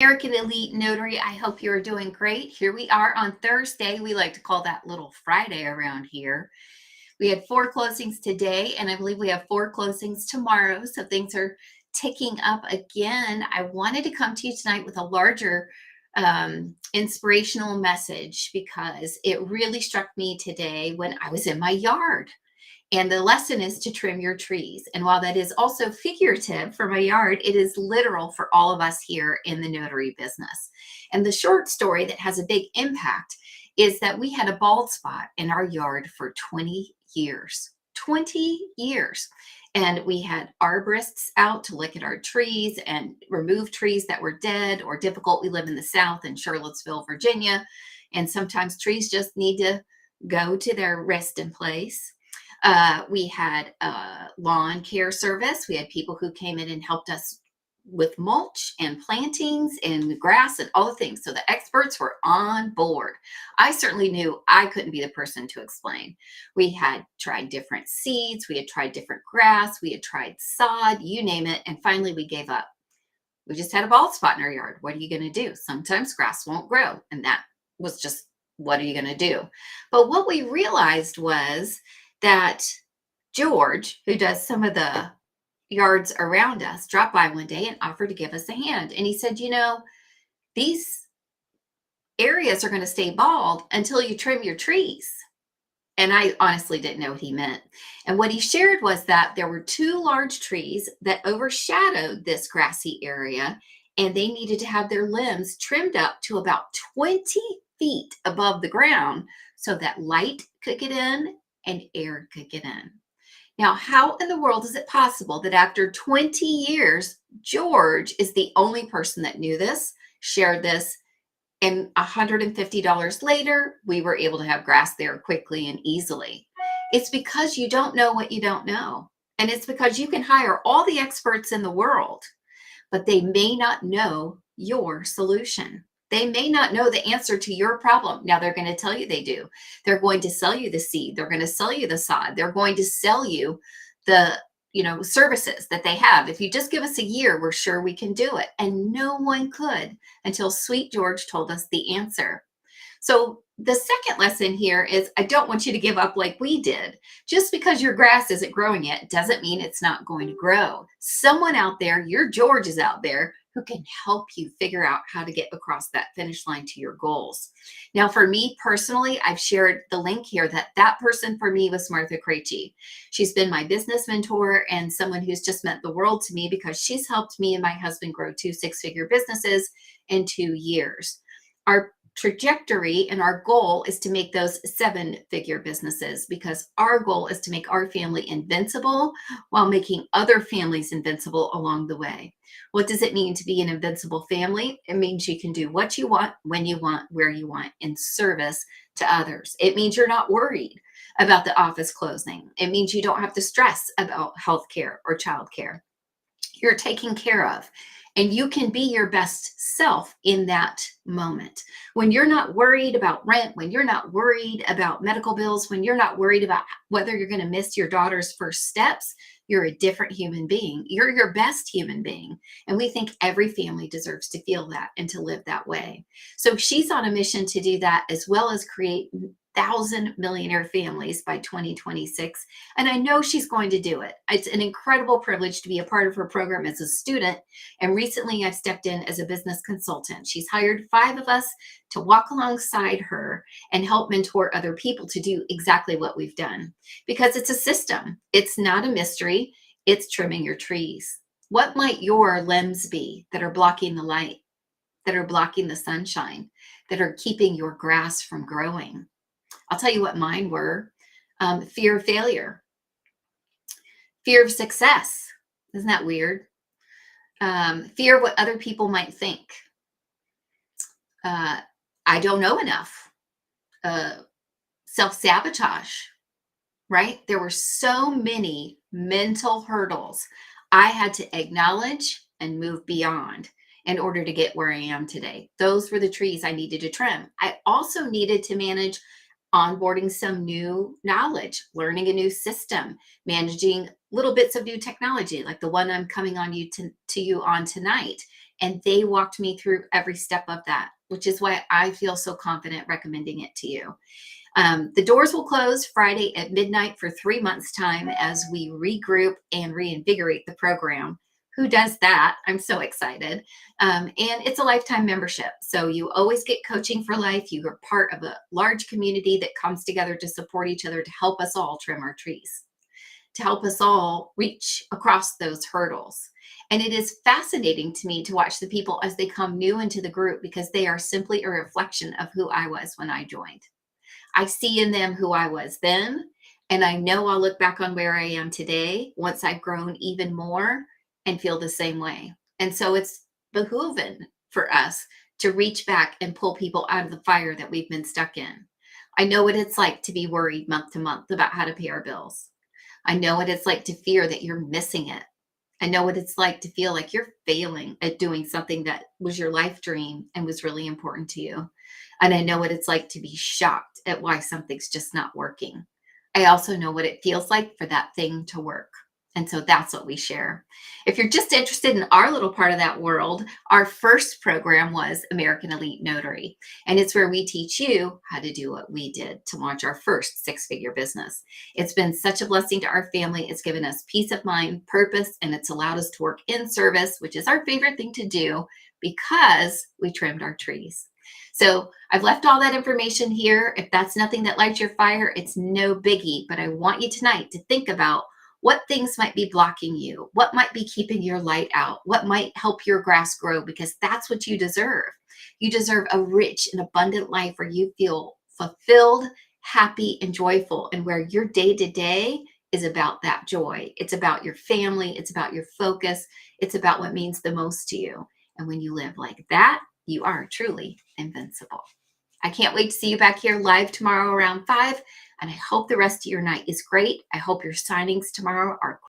American Elite Notary. I hope you're doing great. Here we are on Thursday. We like to call that Little Friday around here. We had 4 closings today, and I believe we have 4 closings tomorrow. So things are ticking up again. I wanted to come to you tonight with a larger inspirational message because it really struck me today when I was in my yard. And the lesson is to trim your trees. And while that is also figurative for my yard, it is literal for all of us here in the notary business. And the short story that has a big impact is that we had a bald spot in our yard for 20 years. 20 years. And we had arborists out to look at our trees and remove trees that were dead or difficult. We live in the South in Charlottesville, Virginia, and sometimes trees just need to go to their resting place. We had a lawn care service. We had people who came in and helped us with mulch and plantings and grass and all the things. So the experts were on board. I certainly knew I couldn't be the person to explain. We had tried different seeds. We had tried different grass. We had tried sod, you name it. And finally we gave up. We just had a bald spot in our yard. What are you going to do? Sometimes grass won't grow. And that was just, what are you going to do? But what we realized was that George, who does some of the yards around us, dropped by one day and offered to give us a hand. And he said, these areas are going to stay bald until you trim your trees. And I honestly didn't know what he meant. And what he shared was that there were 2 large trees that overshadowed this grassy area, and they needed to have their limbs trimmed up to about 20 feet above the ground so that light could get in and air could get in. Now, how in the world is it possible that after 20 years, George is the only person that knew this, shared this, and $150 later, we were able to have grass there quickly and easily? It's because you don't know what you don't know. And it's because you can hire all the experts in the world, but they may not know your solution. They may not know the answer to your problem. Now they're going to tell you they do. They're going to sell you the seed. They're going to sell you the sod. They're going to sell you the services that they have. If you just give us a year, we're sure we can do it. And no one could until Sweet George told us the answer. So the second lesson here is I don't want you to give up like we did. Just because your grass isn't growing yet doesn't mean it's not going to grow. Someone out there, your George is out there, who can help you figure out how to get across that finish line to your goals. Now, for me personally, I've shared the link here that person for me was Martha Krejci. She's been my business mentor and someone who's just meant the world to me because she's helped me and my husband grow 2 6-figure businesses in 2 years. Our trajectory and our goal is to make those 7-figure businesses because our goal is to make our family invincible while making other families invincible along the way. What does it mean to be an invincible family? It means you can do what you want, when you want, where you want, in service to others. It means you're not worried about the office closing. It means you don't have to stress about healthcare or childcare. You're taken care of. And you can be your best self in that moment. When you're not worried about rent, when you're not worried about medical bills, when you're not worried about whether you're going to miss your daughter's first steps, you're a different human being. You're your best human being. And we think every family deserves to feel that and to live that way. So she's on a mission to do that, as well as create 1,000 millionaire families by 2026. And I know she's going to do it. It's an incredible privilege to be a part of her program as a student. And recently I've stepped in as a business consultant. She's hired 5 of us to walk alongside her and help mentor other people to do exactly what we've done. Because it's a system. It's not a mystery. It's trimming your trees. What might your limbs be that are blocking the light, that are blocking the sunshine, that are keeping your grass from growing? I'll tell you what mine were. Fear of failure, fear of success. Isn't that weird? Fear of what other people might think. I don't know enough. Self-sabotage, right? There were so many mental hurdles I had to acknowledge and move beyond in order to get where I am today. Those were the trees I needed to trim. I also needed to manage onboarding some new knowledge, learning a new system, managing little bits of new technology, like the one I'm coming on you to you on tonight, And they walked me through every step of that, which is why I feel so confident recommending it to you. The doors will close Friday at midnight for 3 months' time as we regroup and reinvigorate the program. Who does that? I'm so excited. And it's a lifetime membership. So you always get coaching for life. You are part of a large community that comes together to support each other to help us all trim our trees, to help us all reach across those hurdles. And it is fascinating to me to watch the people as they come new into the group because they are simply a reflection of who I was when I joined. I see in them who I was then, and I know I'll look back on where I am today once I've grown even more and feel the same way. And so it's behooven for us to reach back and pull people out of the fire that we've been stuck in. I know what it's like to be worried month to month about how to pay our bills. I know what it's like to fear that you're missing it. I know what it's like to feel like you're failing at doing something that was your life dream and was really important to you. And I know what it's like to be shocked at why something's just not working. I also know what it feels like for that thing to work. And so that's what we share. If you're just interested in our little part of that world, our first program was American Elite Notary. And it's where we teach you how to do what we did to launch our first six-figure business. It's been such a blessing to our family. It's given us peace of mind, purpose, and it's allowed us to work in service, which is our favorite thing to do because we trimmed our trees. So I've left all that information here. If that's nothing that lights your fire, it's no biggie. But I want you tonight to think about what things might be blocking you, what might be keeping your light out, what might help your grass grow, because that's what you deserve. You deserve a rich and abundant life where you feel fulfilled, happy, and joyful, and where your day to day is about that joy. It's about your family, it's about your focus, it's about what means the most to you. And when you live like that, you are truly invincible. I can't wait to see you back here live tomorrow around 5. And I hope the rest of your night is great. I hope your signings tomorrow are